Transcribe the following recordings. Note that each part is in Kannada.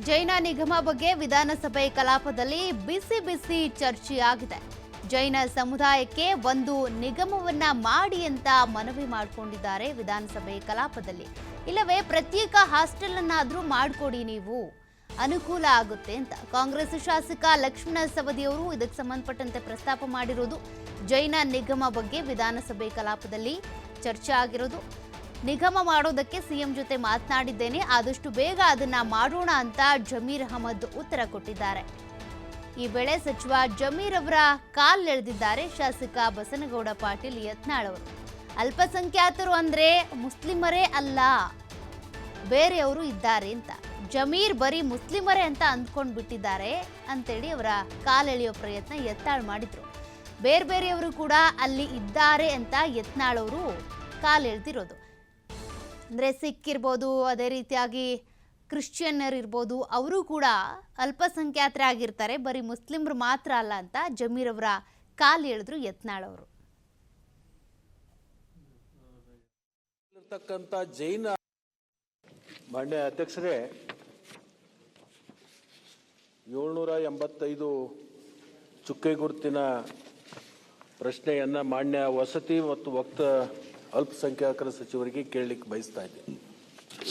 ಜೈನ ನಿಗಮ ಬಗ್ಗೆ ವಿಧಾನಸಭೆ ಕಲಾಪದಲ್ಲಿ ಬಿಸಿ ಬಿಸಿ ಚರ್ಚೆಯಾಗಿದೆ. ಜೈನ ಸಮುದಾಯಕ್ಕೆ ಒಂದು ನಿಗಮವನ್ನ ಮಾಡಿ ಅಂತ ಮನವಿ ಮಾಡಿಕೊಂಡಿದ್ದಾರೆ ವಿಧಾನಸಭೆ ಕಲಾಪದಲ್ಲಿ. ಇಲ್ಲವೇ ಪ್ರತ್ಯೇಕ ಹಾಸ್ಟೆಲ್ ಅನ್ನಾದ್ರೂ ಮಾಡಿಕೊಡಿ, ನೀವು ಅನುಕೂಲ ಆಗುತ್ತೆ ಅಂತ ಕಾಂಗ್ರೆಸ್ ಶಾಸಕ ಲಕ್ಷ್ಮಣ ಸವದಿ ಅವರು ಇದಕ್ಕೆ ಸಂಬಂಧಪಟ್ಟಂತೆ ಪ್ರಸ್ತಾಪ ಮಾಡಿರೋದು. ಜೈನ ನಿಗಮ ಬಗ್ಗೆ ವಿಧಾನಸಭೆ ಕಲಾಪದಲ್ಲಿ ಚರ್ಚೆ ಆಗಿರೋದು. ನಿಗಮ ಮಾಡೋದಕ್ಕೆ ಸಿಎಂ ಜೊತೆ ಮಾತನಾಡಿದ್ದೇನೆ, ಆದಷ್ಟು ಬೇಗ ಅದನ್ನ ಮಾಡೋಣ ಅಂತ ಜಮೀರ್ ಅಹಮದ್ ಉತ್ತರ ಕೊಟ್ಟಿದ್ದಾರೆ. ಈ ವೇಳೆ ಸಚಿವ ಜಮೀರ್ ಅವರ ಕಾಲೆಳೆದಿದ್ದಾರೆ ಶಾಸಕ ಬಸನಗೌಡ ಪಾಟೀಲ್ ಯತ್ನಾಳ್ ಅವರು. ಅಲ್ಪಸಂಖ್ಯಾತರು ಅಂದ್ರೆ ಮುಸ್ಲಿಮರೇ ಅಲ್ಲ, ಬೇರೆಯವರು ಇದ್ದಾರೆ ಅಂತ. ಜಮೀರ್ ಬರೀ ಮುಸ್ಲಿಮರೇ ಅಂತ ಅಂದ್ಕೊಂಡ್ ಬಿಟ್ಟಿದ್ದಾರೆ ಅಂತೇಳಿ ಅವರ ಕಾಲೆಳೆಯೋ ಪ್ರಯತ್ನ ಯತ್ನಾಳ್ ಮಾಡಿದ್ರು. ಬೇರೆಯವರು ಕೂಡ ಅಲ್ಲಿ ಇದ್ದಾರೆ ಅಂತ ಯತ್ನಾಳ್ ಅವರು ಕಾಲೆಳೆದಿರೋದು. ಅಂದರೆ ಸಿಖ್ ಇರ್ಬೋದು, ಅದೇ ರೀತಿಯಾಗಿ ಕ್ರಿಶ್ಚಿಯನ್ನರ್ ಇರ್ಬೋದು, ಅವರು ಕೂಡ ಅಲ್ಪಸಂಖ್ಯಾತರಾಗಿರ್ತಾರೆ, ಬರೀ ಮುಸ್ಲಿಮರು ಮಾತ್ರ ಅಲ್ಲ ಅಂತ ಜಮೀರ್ ಅವರ ಕಾಲು ಎಳೆದ್ರು ಯತ್ನಾಳ್ ಅವರು. ಜೈನ ಮಾನ್ಯ ಅಧ್ಯಕ್ಷರೇ, 785 ಚುಕ್ಕೆ ಗುರುತಿನ ಪ್ರಶ್ನೆಯನ್ನ ಮಾನ್ಯ ವಸತಿ ಮತ್ತು ವಕ್ತ ಅಲ್ಪಸಂಖ್ಯಾತರ ಸಚಿವರಿಗೆ ಕೇಳಲಿಕ್ಕೆ ಬಯಸ್ತಾ ಇದ್ದೀನಿ.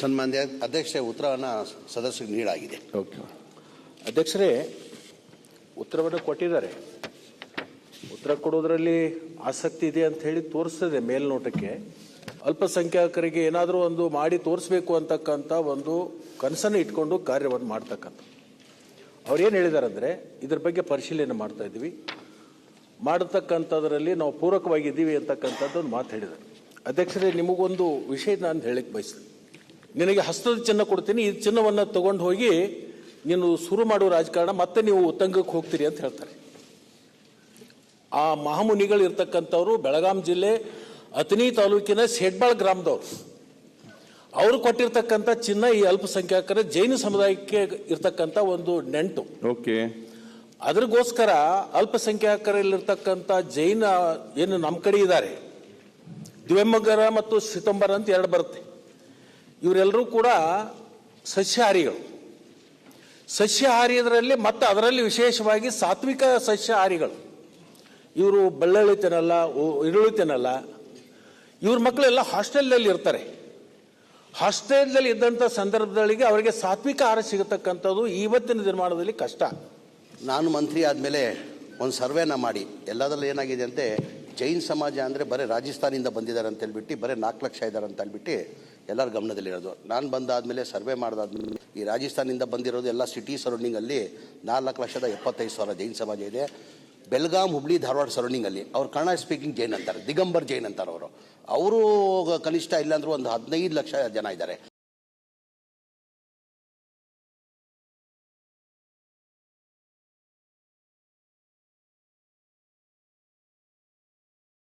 ಸನ್ಮಾನ್ಯ ಅಧ್ಯಕ್ಷ, ಉತ್ತರವನ್ನು ಸದಸ್ಯರಿಗೆ ನೀಡಲಾಗಿದೆ. ಓಕೆ ಅಧ್ಯಕ್ಷರೇ, ಉತ್ತರವನ್ನು ಕೊಟ್ಟಿದ್ದಾರೆ. ಉತ್ತರ ಕೊಡೋದ್ರಲ್ಲಿ ಆಸಕ್ತಿ ಇದೆ ಅಂತ ಹೇಳಿ ತೋರಿಸ್ತದೆ ಮೇಲ್ನೋಟಕ್ಕೆ. ಅಲ್ಪಸಂಖ್ಯಾತರಿಗೆ ಏನಾದರೂ ಒಂದು ಮಾಡಿ ತೋರಿಸ್ಬೇಕು ಅಂತಕ್ಕಂಥ ಒಂದು ಕನಸನ್ನು ಇಟ್ಕೊಂಡು ಕಾರ್ಯವನ್ನು ಮಾಡ್ತಕ್ಕಂಥ ಅವ್ರು ಏನು ಹೇಳಿದ್ದಾರೆ ಅಂದರೆ, ಇದ್ರ ಬಗ್ಗೆ ಪರಿಶೀಲನೆ ಮಾಡ್ತಾ ಇದ್ದೀವಿ, ಮಾಡತಕ್ಕಂಥದ್ರಲ್ಲಿ ನಾವು ಪೂರಕವಾಗಿದ್ದೀವಿ ಅಂತಕ್ಕಂಥದ್ದು ಒಂದು ಮಾತು ಹೇಳಿದ್ದಾರೆ. ಅಧ್ಯಕ್ಷರೇ, ನಿಮಗೊಂದು ವಿಷಯ ನಾನು ಹೇಳಕ್ಕೆ ಬಯಸ್ತೀನಿ. ನಿನಗೆ ಹಸ್ತದ ಚಿನ್ನ ಕೊಡ್ತೀನಿ, ಈ ಚಿನ್ನವನ್ನು ತಗೊಂಡು ಹೋಗಿ ನೀನು ಶುರು ಮಾಡುವ ರಾಜಕಾರಣ ಮತ್ತೆ ನೀವು ಉತ್ತಂಗಕ್ಕೆ ಹೋಗ್ತೀರಿ ಅಂತ ಹೇಳ್ತಾರೆ. ಆ ಮಹಾಮುನಿಗಳು ಇರ್ತಕ್ಕಂಥವ್ರು ಬೆಳಗಾಂ ಜಿಲ್ಲೆ ಅಥಣಿ ತಾಲೂಕಿನ ಸೇಡ್ಬಾಳ್ ಗ್ರಾಮದವ್ರು. ಅವರು ಕೊಟ್ಟಿರ್ತಕ್ಕಂಥ ಚಿನ್ನ ಈ ಅಲ್ಪಸಂಖ್ಯಾತರ ಜೈನ ಸಮುದಾಯಕ್ಕೆ ಇರ್ತಕ್ಕಂಥ ಒಂದು ನೆಂಟು. ಓಕೆ, ಅದ್ರಗೋಸ್ಕರ ಅಲ್ಪಸಂಖ್ಯಾತರಲ್ಲಿರ್ತಕ್ಕಂಥ ಜೈನ ಏನು ನಮ್ಮ ಕಡೆ ಇದ್ದಾರೆ, ದಿವೆಂಬಗರ ಮತ್ತು ಸಿತಂಬರ ಅಂತ ಎರಡು ಬರುತ್ತೆ. ಇವರೆಲ್ಲರೂ ಕೂಡ ಸಸ್ಯಾಹಾರಿಗಳು. ಸಸ್ಯಾಹಾರಿಯದರಲ್ಲಿ ಮತ್ತು ಅದರಲ್ಲಿ ವಿಶೇಷವಾಗಿ ಸಾತ್ವಿಕ ಸಸ್ಯಾಹಾರಿಗಳು. ಇವರು ಬೆಳ್ಳುಳ್ಳಿ ತಿನ್ನಲ್ಲ, ಈರುಳ್ಳಿ ತಿನ್ನಲ್ಲ. ಇವ್ರ ಮಕ್ಕಳೆಲ್ಲ ಹಾಸ್ಟೆಲ್ನಲ್ಲಿ ಇರ್ತಾರೆ. ಹಾಸ್ಟೆಲ್ನಲ್ಲಿ ಇದ್ದಂಥ ಸಂದರ್ಭದಲ್ಲಿಗೆ ಅವರಿಗೆ ಸಾತ್ವಿಕ ಆಹಾರ ಸಿಗತಕ್ಕಂಥದ್ದು ಇವತ್ತಿನ ದಿನಮಾನದಲ್ಲಿ ಕಷ್ಟ. ನಾನು ಮಂತ್ರಿ ಆದಮೇಲೆ ಒಂದು ಸರ್ವೆನ ಮಾಡಿ ಎಲ್ಲದರಲ್ಲಿ ಏನಾಗಿದೆ ಅಂತೆ, ಜೈನ್ ಸಮಾಜ ಅಂದರೆ ಬರೀ ರಾಜಸ್ಥಾನಿಂದ ಬಂದಿದ್ದಾರೆ ಅಂತ ಹೇಳ್ಬಿಟ್ಟು ಬರೀ 4 ಲಕ್ಷ ಇದ್ದಾರೆ ಅಂತ ಹೇಳ್ಬಿಟ್ಟು ಎಲ್ಲರ ಗಮನದಲ್ಲಿರೋದು. ನಾನು ಬಂದಾದಮೇಲೆ ಸರ್ವೆ ಮಾಡಿದಾದ್ಮೇಲೆ ಈ ರಾಜಸ್ಥಾನಿಂದ ಬಂದಿರೋದು ಎಲ್ಲ ಸಿಟಿ ಸರೌಂಡಿಂಗಲ್ಲಿ 4,75,000 ಜೈನ್ ಸಮಾಜ ಇದೆ. ಬೆಳಗಾಂ, ಹುಬ್ಳಿ, ಧಾರವಾಡ ಸರೌಂಡಿಂಗಲ್ಲಿ ಅವ್ರು ಕನ್ನಡ ಸ್ಪೀಕಿಂಗ್ ಜೈನ್ ಅಂತಾರೆ, ದಿಗಂಬರ್ ಜೈನ್ ಅಂತಾರೆ ಅವರು ಕನಿಷ್ಠ ಇಲ್ಲಾಂದ್ರೂ ಒಂದು 15 ಲಕ್ಷ ಜನ ಇದ್ದಾರೆ.